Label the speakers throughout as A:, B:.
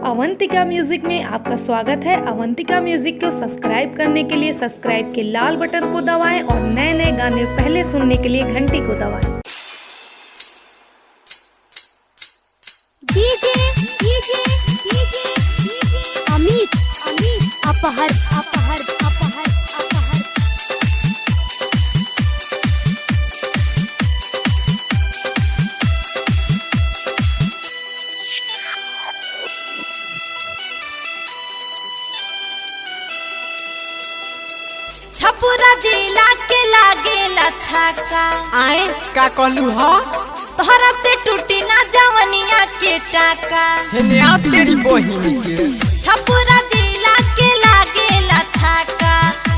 A: Avantika music में आपका स्वागत है। अवंतिका म्यूजिक को सब्सक्राइब करने के लिए सब्सक्राइब के लाल बटन को दबाएं और नए नए गाने पहले सुनने के लिए घंटी को दबाएं।
B: अमित अपहर अपहर अपहर अपहर। छपुरा जिला के लागेला छाका
C: आए का कहलू हो
B: तोहरा से टूटी ना जवनिया के टाका।
C: हेने आप तेरी बहिन के
B: छपुरा जिला के लागेला छाका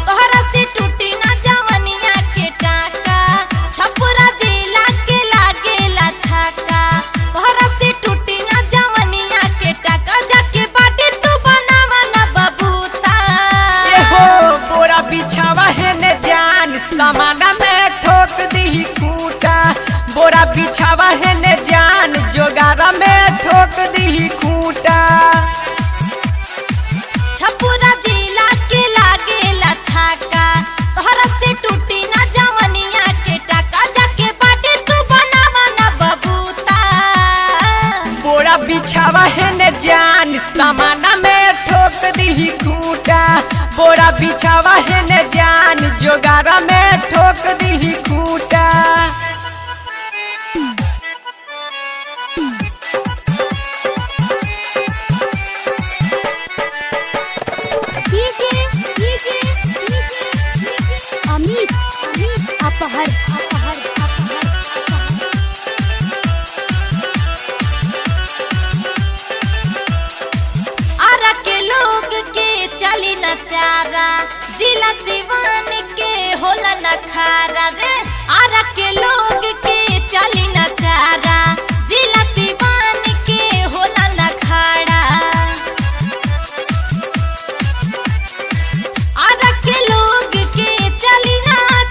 B: तोहरा से टूटी ना जवनिया के टाका। छपुरा जिला के लागेला छाका तोहरा से टूटी ना जवनिया के टाका। जाके बाटी तू बनावा ना बबूता।
C: ए हो बोरा बिछावा हेने जान समाना में ठोक दी खूंटा। बोरा बिछावा हेने जान जोगारा में ठोक दी खूंटा।
B: छपुरा जिला के लागेला छाका तोहरा से टूटी ना जवनिया के टाका। जाके बाटी तू बनावा ना बबूता।
C: बोरा बिछावा हेने जान समाना में ठोक दी खूंटा। बोरा बिछावा हेने जान जोगारा में ठोक दी खूंटा।
B: अमित अपहर अपहर अपहर। आरा के लोग के चली न चारा जिला सिवान के होला न खारा रे। आरा के लोग के चली न चारा जिला सिवान के होला न खाड़ा। आरा के लोग के चली न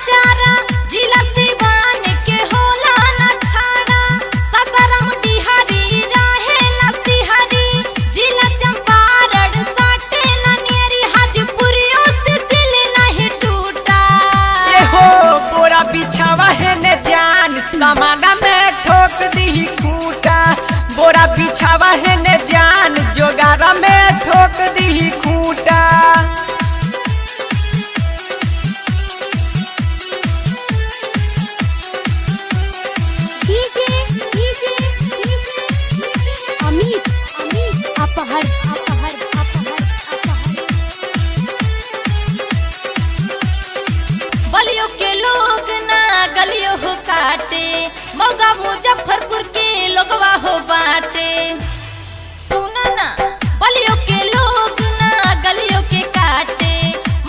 B: चारा जिला सिवान के होला न खाड़ा। सतरम डिहरी रहेला सिहरी जिला चंपारण साटे ननियरी हाजीपुरियों से दिल नहीं टूटा।
C: ए हो बोरा बिछावा हेने जान समाना में ठोक दी खूंटा। बोरा बिछावा हेने जान जोगारा में ठोक दी खूंटा।
B: अमित अपहर अपहर अपहर अपहर। बलियों के लोग ना गलियों हो काटे मौगा मुजफ्फरपुर के लोगवा हो बाटे। सुना ना बलियों के लोग ना गलियों के काटे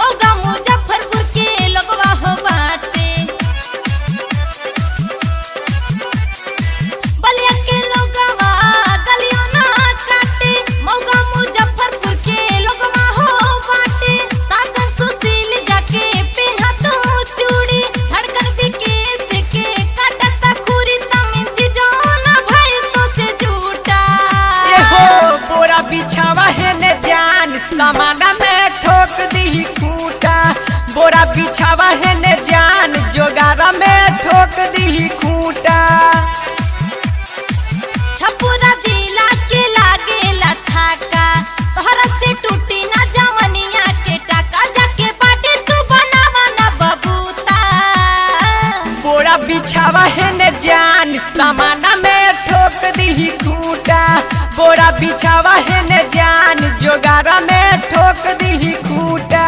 B: मौगा मुजफ्फरपुर के लोगवा हो बाटे। बलिया के लोगवा गलियों ना काटे मौगा मुजफ्फरपुर के लोगवा हो बाटे। साधन सुशील जाके पेन्हा तू चूड़ी धड़कन विकेश के काटता खूरी तमिन चिजोना भाई तो से झूठा।
C: ए हो बोरा बिछावा हेने जान समाना में ठोक दी खूंटा। बोरा बिछावा हेने जान जोगारा में ठोक दी खूंटा।
B: छपुरा जिला के लागेला छाका तोहरा से टूटी ना जवनिया के टाका। जाके बाटी तू बनावा ना बबूता।
C: बोरा बिछावा हेने जान समाना में ठोक दी खूंटा। बोरा बिछावा हेने जान जोगारा में ठोक दी खूंटा।